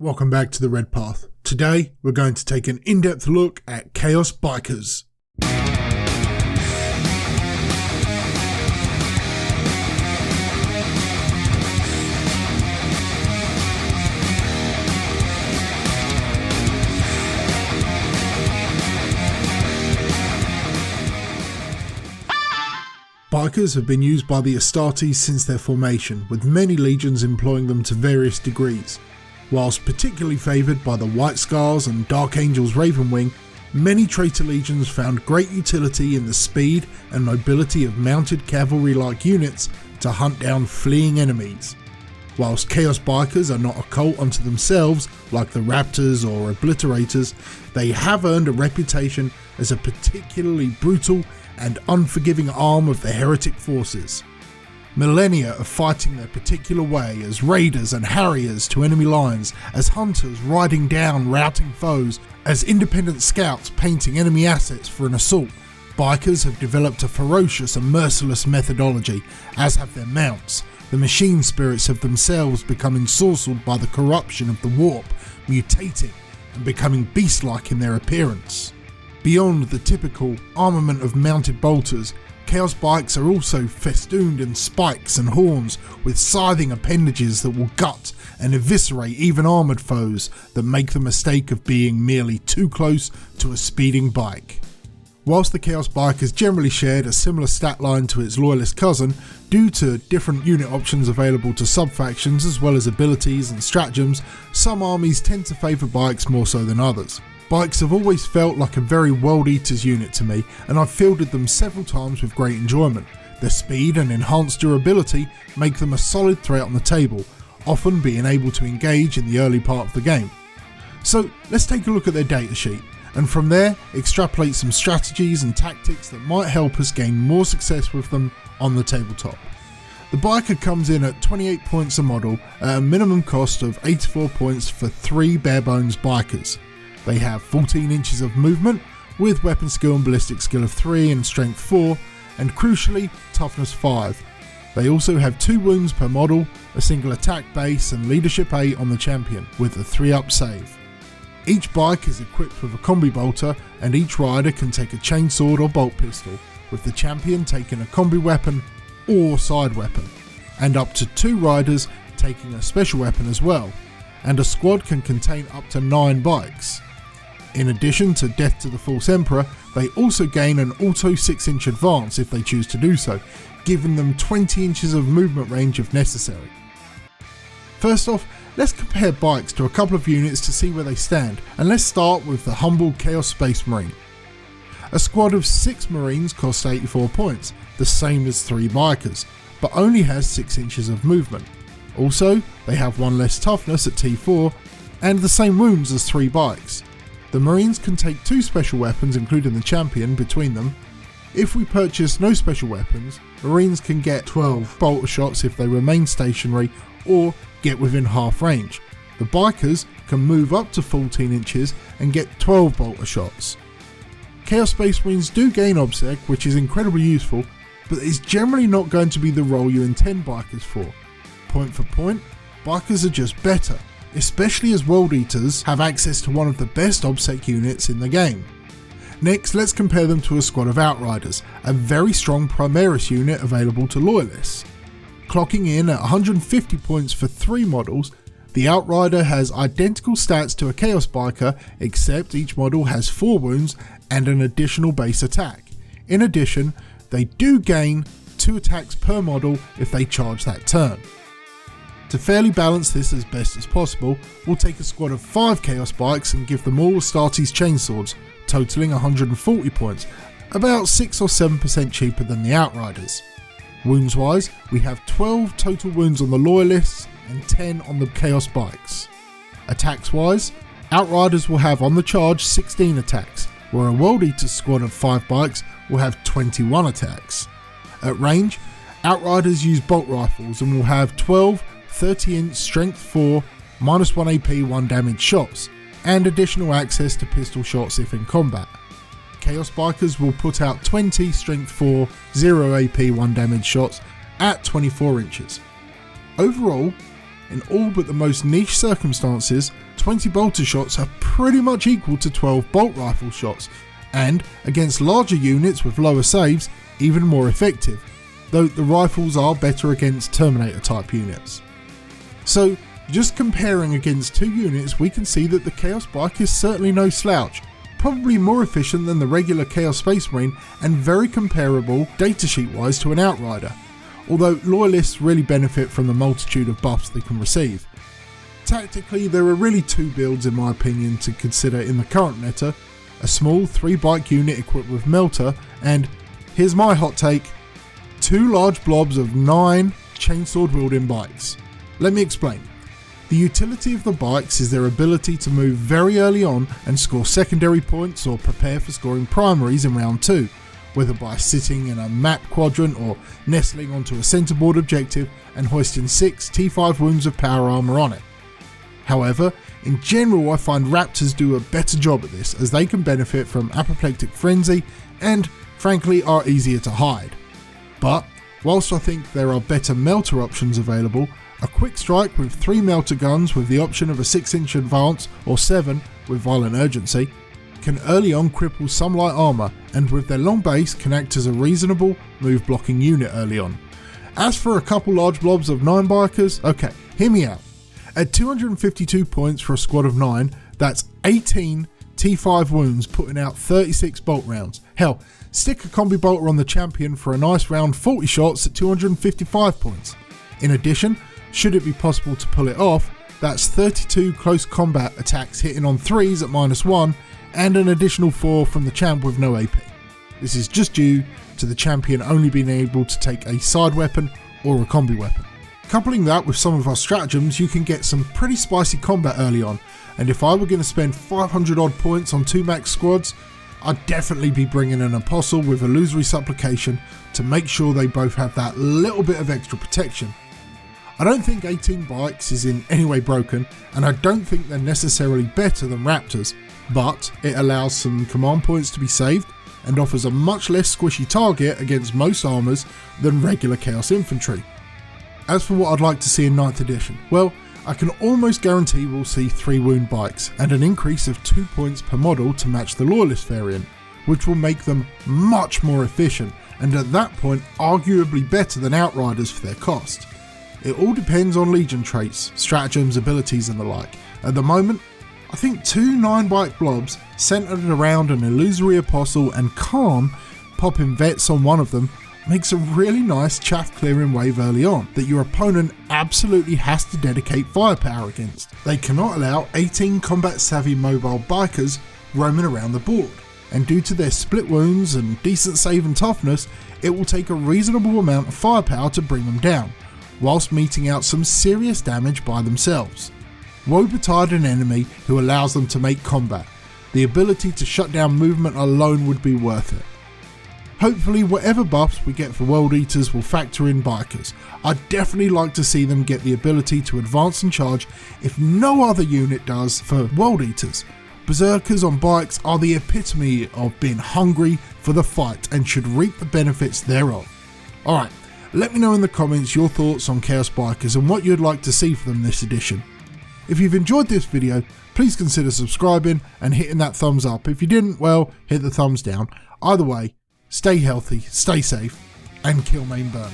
Welcome back to the Red Path. Today, we're going to take an in-depth look at Chaos Bikers. Bikers have been used by the Astartes since their formation, with many legions employing them to various degrees. Whilst particularly favoured by the White Scars and Dark Angel's Ravenwing, many traitor legions found great utility in the speed and mobility of mounted cavalry-like units to hunt down fleeing enemies. Whilst Chaos Bikers are not a cult unto themselves like the Raptors or Obliterators, they have earned a reputation as a particularly brutal and unforgiving arm of the heretic forces. Millennia of fighting their particular way as raiders and harriers to enemy lines, as hunters riding down routing foes, as independent scouts painting enemy assets for an assault, Bikers have developed a ferocious and merciless methodology, as have their mounts. The machine spirits have themselves become ensorcelled by the corruption of the warp, mutating and becoming beast-like in their appearance. Beyond the typical armament of mounted bolters, Chaos Bikes are also festooned in spikes and horns with scything appendages that will gut and eviscerate even armoured foes that make the mistake of being merely too close to a speeding bike. Whilst the Chaos Bikers generally shared a similar stat line to its loyalist cousin, due to different unit options available to sub-factions as well as abilities and stratagems, some armies tend to favour bikes more so than others. Bikes have always felt like a very World Eaters unit to me, and I've fielded them several times with great enjoyment. Their speed and enhanced durability make them a solid threat on the table, often being able to engage in the early part of the game. So let's take a look at their datasheet, and from there extrapolate some strategies and tactics that might help us gain more success with them on the tabletop. The biker comes in at 28 points a model at a minimum cost of 84 points for 3 barebones bikers. They have 14 inches of movement, with weapon skill and ballistic skill of 3 and strength 4, and crucially, toughness 5. They also have 2 wounds per model, a single attack base and leadership 8 on the champion, with a 3-up save. Each bike is equipped with a combi bolter, and each rider can take a chainsword or bolt pistol, with the champion taking a combi weapon or side weapon, and up to 2 riders taking a special weapon as well, and a squad can contain up to 9 bikes. In addition to Death to the False Emperor, they also gain an auto 6-inch advance if they choose to do so, giving them 20 inches of movement range if necessary. First off, let's compare bikes to a couple of units to see where they stand, and let's start with the humble Chaos Space Marine. A squad of 6 Marines costs 84 points, the same as 3 bikers, but only has 6 inches of movement. Also, they have 1 less toughness at T4, and the same wounds as 3 bikes. The Marines can take 2 special weapons including the champion between them. If we purchase no special weapons, Marines can get 12 bolter shots if they remain stationary or get within half range. The bikers can move up to 14 inches and get 12 bolter shots. Chaos Space Marines do gain OBSEC, which is incredibly useful, but it's generally not going to be the role you intend bikers for. Point for point, bikers are just better, especially as World Eaters have access to one of the best OBSEC units in the game. Next, let's compare them to a squad of Outriders, a very strong Primaris unit available to Loyalists. Clocking in at 150 points for 3 models, the Outrider has identical stats to a Chaos Biker, except each model has 4 wounds and an additional base attack. In addition, they do gain 2 attacks per model if they charge that turn. To fairly balance this as best as possible, we'll take a squad of 5 Chaos Bikes and give them all Astartes chainswords, totaling 140 points, about 6 or 7% cheaper than the Outriders. Wounds wise, we have 12 total wounds on the Loyalists and 10 on the Chaos Bikes. Attacks wise, Outriders will have on the charge 16 attacks, where a World Eater squad of 5 bikes will have 21 attacks. At range, Outriders use bolt rifles and will have 12 30-inch strength 4, -1 AP 1 damage shots, and additional access to pistol shots if in combat. Chaos Bikers will put out 20 strength 4, 0 AP 1 damage shots at 24 inches. Overall, in all but the most niche circumstances, 20 bolter shots are pretty much equal to 12 bolt rifle shots, and against larger units with lower saves, even more effective, though the rifles are better against Terminator type units. So just comparing against two units, we can see that the Chaos Bike is certainly no slouch, probably more efficient than the regular Chaos Space Marine and very comparable datasheet wise to an Outrider, although Loyalists really benefit from the multitude of buffs they can receive. Tactically, there are really two builds in my opinion to consider in the current meta: a small 3-bike unit equipped with Melter, and, here's my hot take, 2 large blobs of 9 chainsword wielding bikes. Let me explain. The utility of the bikes is their ability to move very early on and score secondary points or prepare for scoring primaries in round 2, whether by sitting in a map quadrant or nestling onto a centerboard objective and hoisting 6 T5 wounds of power armor on it. However, in general I find Raptors do a better job at this, as they can benefit from apoplectic frenzy and, frankly, are easier to hide. But, whilst I think there are better melter options available, a quick strike with 3 melter guns with the option of a 6-inch advance or 7 with violent urgency can early on cripple some light armour, and with their long base can act as a reasonable move blocking unit early on. As for a couple large blobs of 9 bikers, okay, hear me out. At 252 points for a squad of 9, that's 18 T5 wounds putting out 36 bolt rounds. Hell, stick a combi bolter on the champion for a nice round 40 shots at 255 points. In addition, should it be possible to pull it off, that's 32 close combat attacks hitting on 3s at -1 and an additional 4 from the champ with no AP. This is just due to the champion only being able to take a side weapon or a combi weapon. Coupling that with some of our stratagems, you can get some pretty spicy combat early on, and if I were going to spend 500 odd points on 2 max squads, I'd definitely be bringing an Apostle with Illusory Supplication to make sure they both have that little bit of extra protection. I don't think 18 bikes is in any way broken, and I don't think they're necessarily better than Raptors, but it allows some command points to be saved and offers a much less squishy target against most armours than regular Chaos Infantry. As for what I'd like to see in 9th edition, well, I can almost guarantee we'll see 3 wound bikes and an increase of 2 points per model to match the Loyalist variant, which will make them much more efficient and at that point arguably better than Outriders for their cost. It all depends on Legion traits, stratagems, abilities and the like. At the moment, I think 2 9-bike blobs centered around an Illusory Apostle and Calm popping vets on one of them makes a really nice chaff clearing wave early on that your opponent absolutely has to dedicate firepower against. They cannot allow 18 combat savvy mobile bikers roaming around the board, and due to their split wounds and decent save and toughness, it will take a reasonable amount of firepower to bring them down, whilst meting out some serious damage by themselves. Woe betide an enemy who allows them to make combat. The ability to shut down movement alone would be worth it. Hopefully whatever buffs we get for World Eaters will factor in bikers. I'd definitely like to see them get the ability to advance and charge if no other unit does for World Eaters. Berserkers on bikes are the epitome of being hungry for the fight and should reap the benefits thereof. Alright, let me know in the comments your thoughts on Chaos Bikers and what you'd like to see for them this edition. If you've enjoyed this video, please consider subscribing and hitting that thumbs up. If you didn't, well, hit the thumbs down. Either way, stay healthy, stay safe, and kill main burn.